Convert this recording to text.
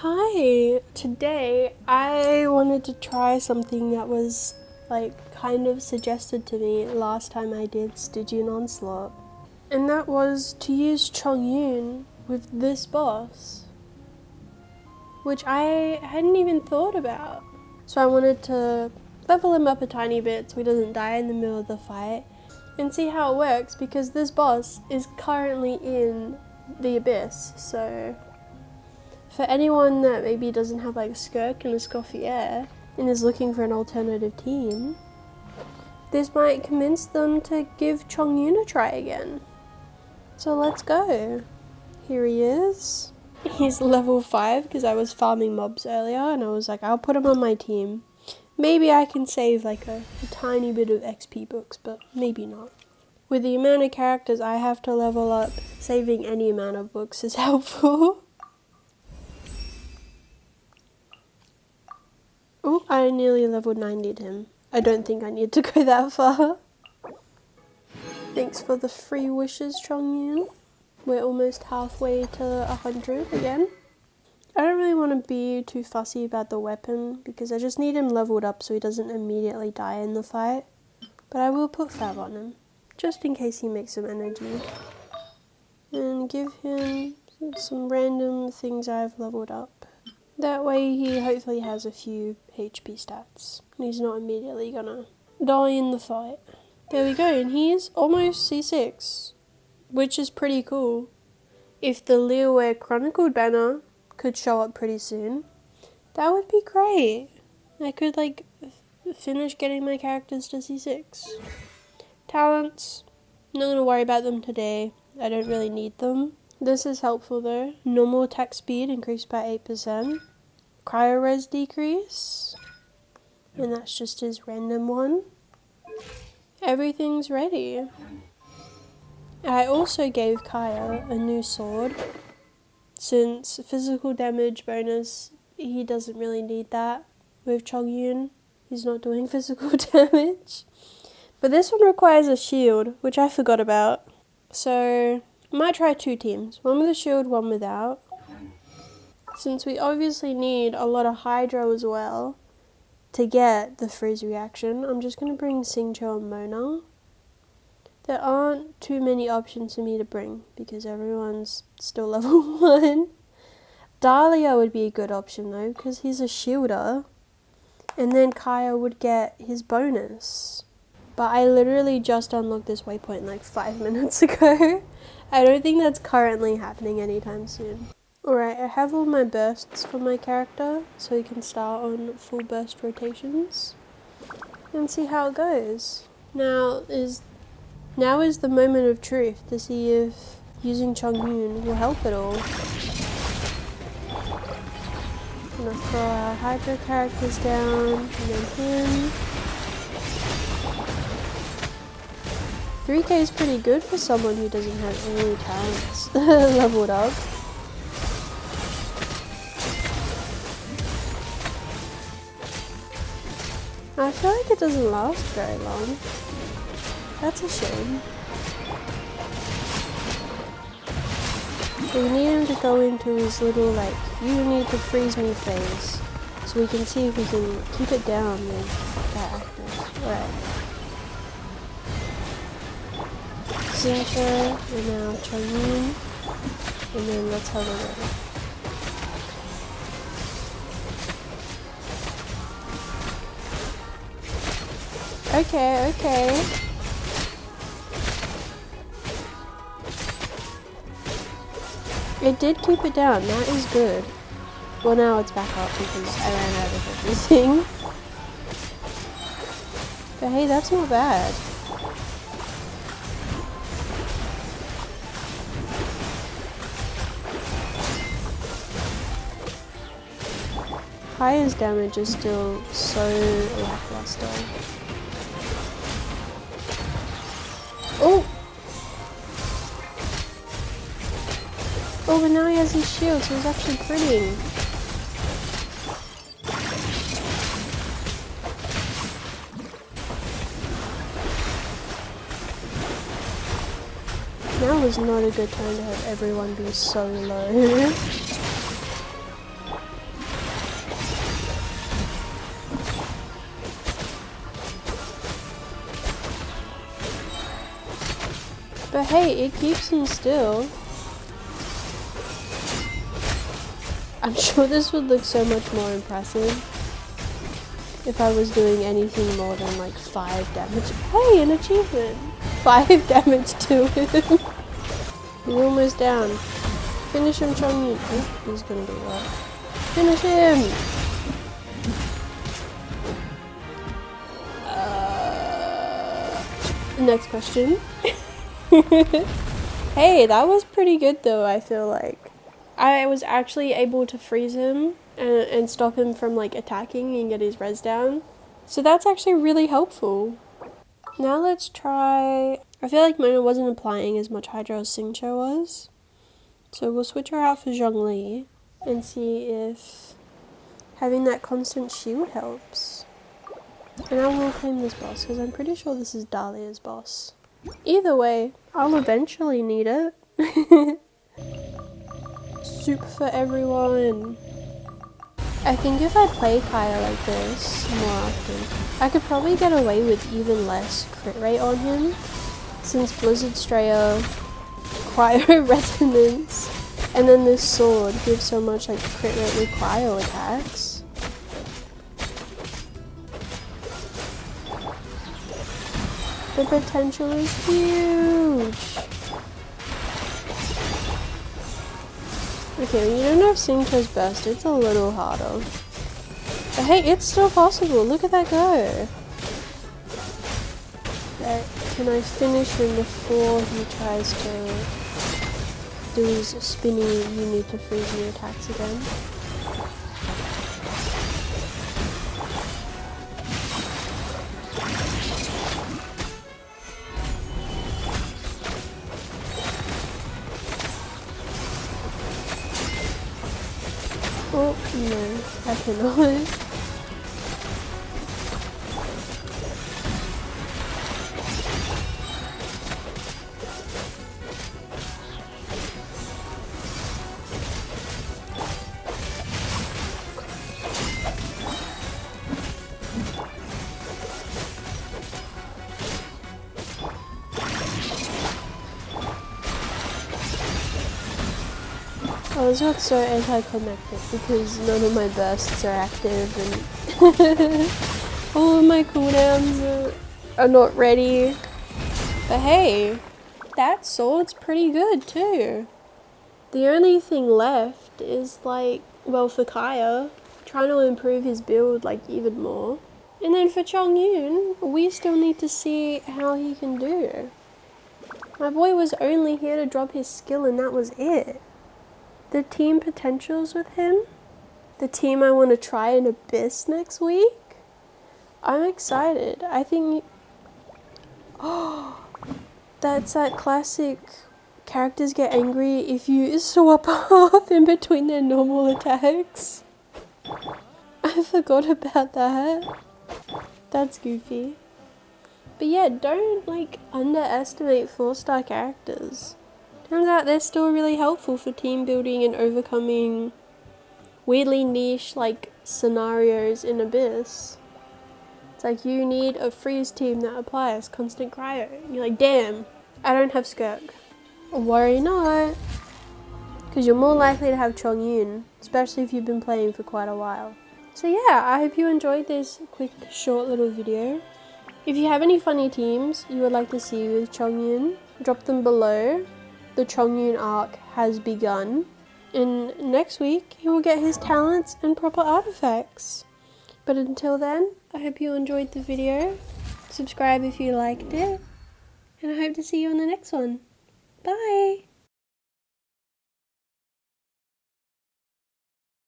Hi! Today I wanted to try something that was kind of suggested to me last time I did Stygian Onslaught. And that was to use Chongyun with this boss, which I hadn't even thought about. So I wanted to level him up a tiny bit so he doesn't die in the middle of the fight and see how it works, because this boss is currently in the Abyss, so for anyone that maybe doesn't have like a Skirk and a Scoffier and is looking for an alternative team, this might convince them to give Chongyun a try again. So let's go. Here he is. He's level 5 because I was farming mobs earlier and I was like, I'll put him on my team. Maybe I can save like a tiny bit of XP books, but maybe not. With the amount of characters I have to level up, saving any amount of books is helpful. Oh, I nearly leveled 90'd him. I don't think I need to go that far. Thanks for the free wishes, Chongyun. We're almost halfway to 100 again. I don't really want to be too fussy about the weapon because I just need him leveled up so he doesn't immediately die in the fight. But I will put Fab on him, just in case he makes some energy. And give him some random things I've leveled up. That way he hopefully has a few HP stats and he's not immediately gonna die in the fight. There we go, and he is almost C6, which is pretty cool. If the Leeware Chronicled banner could show up pretty soon, that would be great. I could finish getting my characters to C6. Talents, not gonna worry about them today. I don't really need them. This is helpful though. Normal attack speed increased by 8%. Cryo res decrease. And that's just his random one. Everything's ready. I also gave Kaya a new sword. Since physical damage bonus, he doesn't really need that with Chongyun. He's not doing physical damage. But this one requires a shield, which I forgot about. So I might try 2 teams. One with a shield, one without. Since we obviously need a lot of Hydro as well to get the freeze reaction, I'm just going to bring Xingqiu and Mona. There aren't too many options for me to bring because everyone's still level 1. Dahlia would be a good option though because he's a shielder. And then Kaya would get his bonus. But I literally just unlocked this waypoint like 5 minutes ago. I don't think that's currently happening anytime soon. Alright, I have all my bursts for my character, so he can start on full burst rotations. And see how it goes. Now is the moment of truth to see if using Chongyun will help at all. I'm gonna throw our Hydro characters down, and then him. 3k is pretty good for someone who doesn't have any talents leveled up. I feel like it doesn't last very long. That's a shame. We need him to go into his little you need to freeze me phase. So we can see if we can keep it down with that active. Alright. Xingqiu, and now Chongyun, and then let's have a look. Okay. It did keep it down, that is good. Well, now it's back up because I ran out of everything. But hey, that's not bad. Kaya's damage is still so lackluster. Oh! Oh, but now he has his shield, so he's actually critting. Now is not a good time to have everyone be so low. But hey, it keeps him still. I'm sure this would look so much more impressive if I was doing anything more than like 5 damage. Hey, an achievement! 5 damage to him. He's almost down. Finish him, Chongyun. Oh, he's gonna do that. Finish him! Next question. Hey, that was pretty good though, I feel like. I was actually able to freeze him and stop him from like attacking and get his res down. So that's actually really helpful. Now let's try... I feel like Mona wasn't applying as much Hydro as Xingqiu was. So we'll switch her out for Zhongli and see if having that constant shield helps. And I will claim this boss because I'm pretty sure this is Dahlia's boss. Either way, I'll eventually need it. Soup for everyone. I think if I play Kaya like this more often, I could probably get away with even less crit rate on him, since Blizzard Strayer, Cryo Resonance, and then this sword gives so much like crit rate with cryo attacks. The potential is huge. Okay, when you don't have Xingqiu's burst, it's a little harder. But hey, it's still possible. Look at that go. Can I finish him before he tries to do his spinny, you need to freeze me attacks again? Oh, no, I cannot. I was not so anticlimactic because none of my bursts are active and all of my cooldowns are not ready. But hey, that sword's pretty good too. The only thing left is like, well, for Kaya, trying to improve his build like even more. And then for Chongyun, we still need to see how he can do. My boy was only here to drop his skill and that was it. The team potentials with him, the team I want to try in Abyss next week, I'm excited. I think, oh, that's that classic characters get angry if you swap off in between their normal attacks. I forgot about that. That's goofy. But yeah, don't like underestimate 4-star characters. Turns out they're still really helpful for team building and overcoming weirdly niche like scenarios in Abyss. It's like you need a freeze team that applies constant cryo. And you're like, damn, I don't have Skirk. Worry not, because you're more likely to have Chongyun, especially if you've been playing for quite a while. So yeah, I hope you enjoyed this quick short little video. If you have any funny teams you would like to see with Chongyun, drop them below. The Chongyun arc has begun, and next week he will get his talents and proper artifacts. But until then, I hope you enjoyed the video, subscribe if you liked it, and I hope to see you in the next one. Bye!